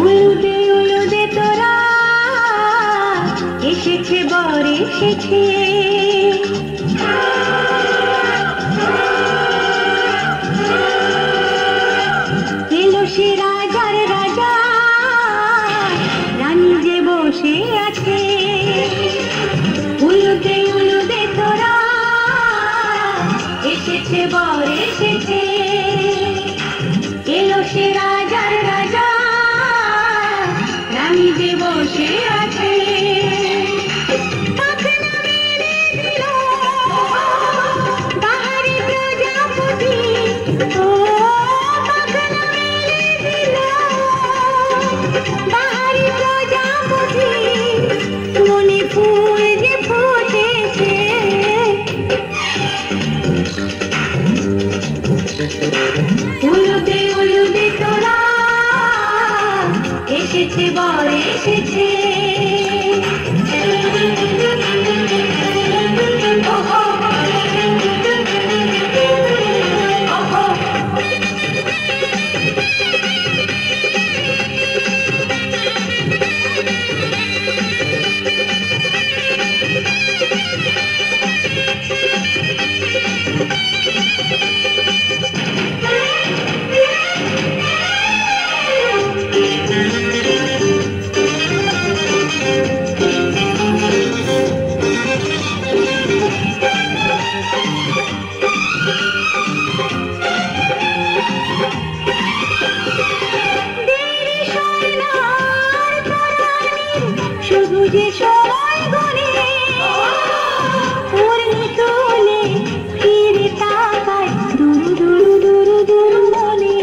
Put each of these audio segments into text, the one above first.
উলুদে উলুদে তোরা এসেছে বর এসেছে, এলো সে রাজার রাজা, রানী যে বসে আছে। উলুদে উলুদে তোরা এসেছে বর এসেছে, এলো সে রাজার রাজা, রানী যে বসে আছে। পাখনা মেলে দিল বাহারি প্রজাপতি, ও পাখনা মেলে দিল বাহারি প্রজাপতি, মনে ফুল যে ফুটেছে। উলুদে উলুদে তোরা এসেছে বর এসেছে। শুধু যে সময় গনে পূর্ণি তোলে ফিরে তাকায় দূর দূর দূর দূর মনে।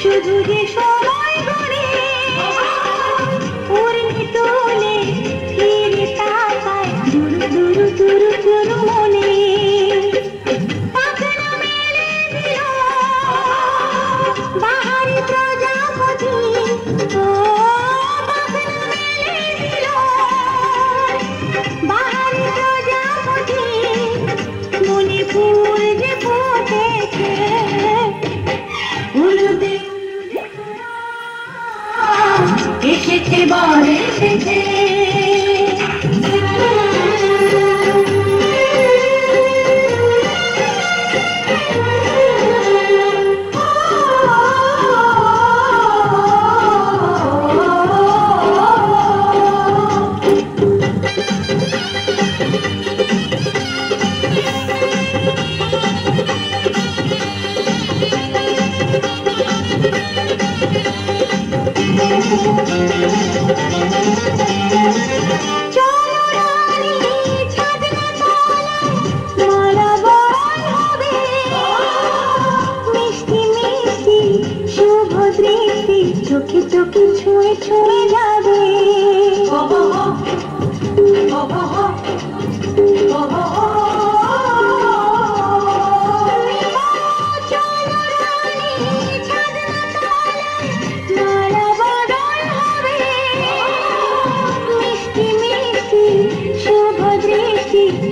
শুধু যে সময় গনে পূর্ণি তোলে ফিরে তাকায় দূর দূর দূর দূর মনে। পাখনা মেলে দিল বাহারি প্রজাপতি, ও পাখনা মেলে দিল বাহারি প্রজাপতি, মনে ফুল যে ফুটেছে। উলুদে এসেছে বর এসেছে। চলো রানী ছাদনা তলায় মালা বরণ হবে, মিষ্টি মিষ্টি শুভ দৃষ্টি চোখে চোখে ছুঁয়ে ছুঁয়ে যাবে।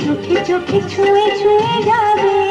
চোখে চোখে ছুঁয়ে ছুঁয়ে যাবে।